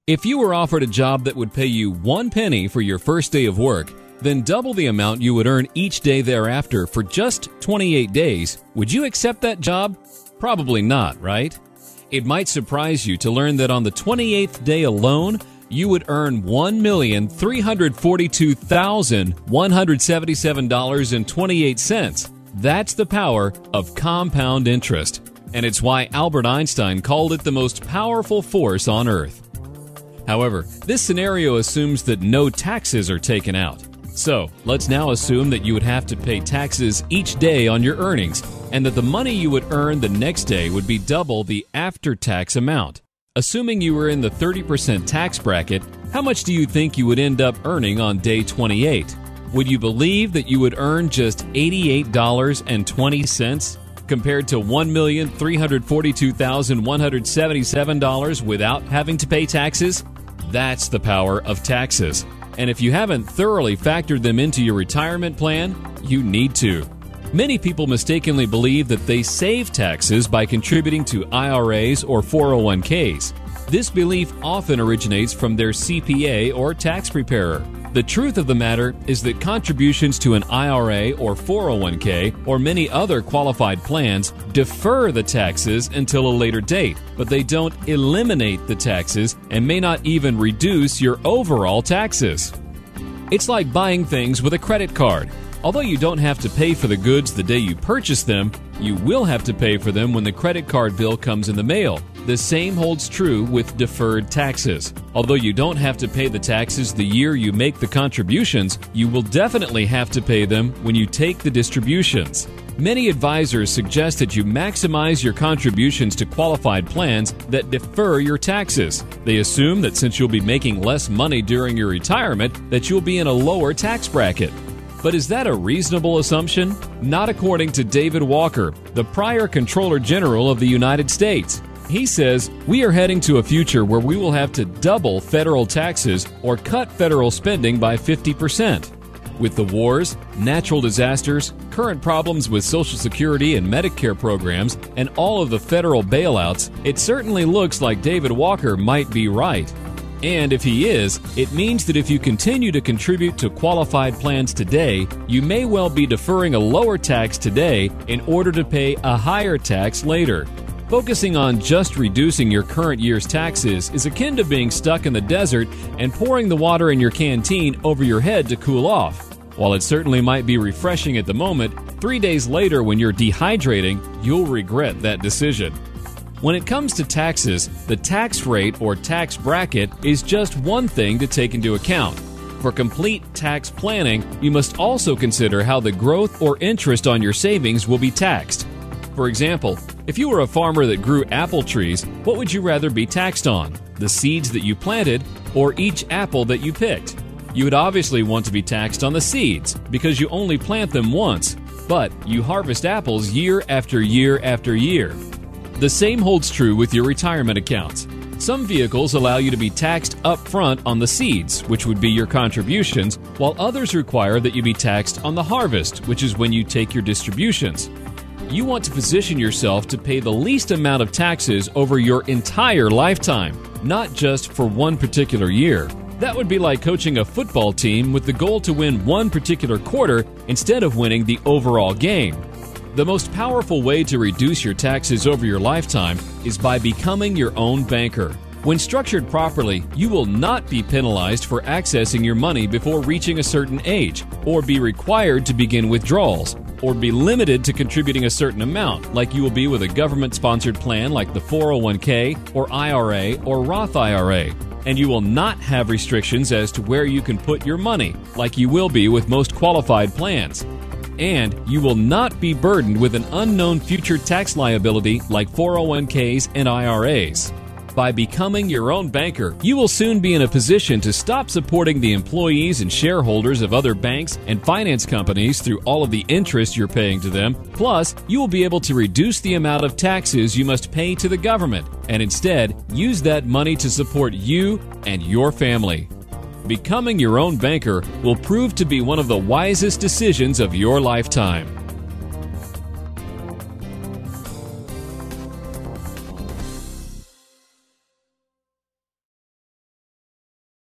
If you were offered a job that would pay you 1 penny for your first day of work, then double the amount you would earn each day thereafter for just 28 days, would you accept that job? Probably not, right? It might surprise you to learn that on the 28th day alone, you would earn $1,342,177.28. That's the power of compound interest, and it's why Albert Einstein called it the most powerful force on Earth. However, this scenario assumes that no taxes are taken out. So, let's now assume that you would have to pay taxes each day on your earnings, and that the money you would earn the next day would be double the after-tax amount. Assuming you were in the 30% tax bracket, how much do you think you would end up earning on day 28? Would you believe that you would earn just $88.20 compared to $1,342,177 without having to pay taxes? That's the power of taxes. And if you haven't thoroughly factored them into your retirement plan, you need to. Many people mistakenly believe that they save taxes by contributing to IRAs or 401ks. This belief often originates from their CPA or tax preparer. The truth of the matter is that contributions to an IRA or 401k or many other qualified plans defer the taxes until a later date, but they don't eliminate the taxes and may not even reduce your overall taxes. It's like buying things with a credit card. Although you don't have to pay for the goods the day you purchase them, you will have to pay for them when the credit card bill comes in the mail. The same holds true with deferred taxes. Although you don't have to pay the taxes the year you make the contributions, you will definitely have to pay them when you take the distributions. Many advisors suggest that you maximize your contributions to qualified plans that defer your taxes. They assume that since you'll be making less money during your retirement, that you'll be in a lower tax bracket. But is that a reasonable assumption? Not according to David Walker, the prior Comptroller General of the United States. He says, "We are heading to a future where we will have to double federal taxes or cut federal spending by 50%. With the wars, natural disasters, current problems with Social Security and Medicare programs, and all of the federal bailouts, it certainly looks like David Walker might be right. And if he is, it means that if you continue to contribute to qualified plans today, you may well be deferring a lower tax today in order to pay a higher tax later. Focusing on just reducing your current year's taxes is akin to being stuck in the desert and pouring the water in your canteen over your head to cool off. While it certainly might be refreshing at the moment, 3 days later when you're dehydrating, you'll regret that decision." When it comes to taxes, the tax rate or tax bracket is just one thing to take into account. For complete tax planning, you must also consider how the growth or interest on your savings will be taxed. For example, if you were a farmer that grew apple trees, what would you rather be taxed on? The seeds that you planted or each apple that you picked? You would obviously want to be taxed on the seeds because you only plant them once, but you harvest apples year after year after year. The same holds true with your retirement accounts. Some vehicles allow you to be taxed up front on the seeds, which would be your contributions, while others require that you be taxed on the harvest, which is when you take your distributions. You want to position yourself to pay the least amount of taxes over your entire lifetime, not just for one particular year. That would be like coaching a football team with the goal to win one particular quarter instead of winning the overall game. The most powerful way to reduce your taxes over your lifetime is by becoming your own banker. When structured properly, you will not be penalized for accessing your money before reaching a certain age, or be required to begin withdrawals, or be limited to contributing a certain amount, like you will be with a government-sponsored plan like the 401k or IRA or Roth IRA. And you will not have restrictions as to where you can put your money, like you will be with most qualified plans. And you will not be burdened with an unknown future tax liability like 401ks and IRAs. By becoming your own banker, you will soon be in a position to stop supporting the employees and shareholders of other banks and finance companies through all of the interest you're paying to them. Plus, you will be able to reduce the amount of taxes you must pay to the government and instead use that money to support you and your family. Becoming your own banker will prove to be one of the wisest decisions of your lifetime.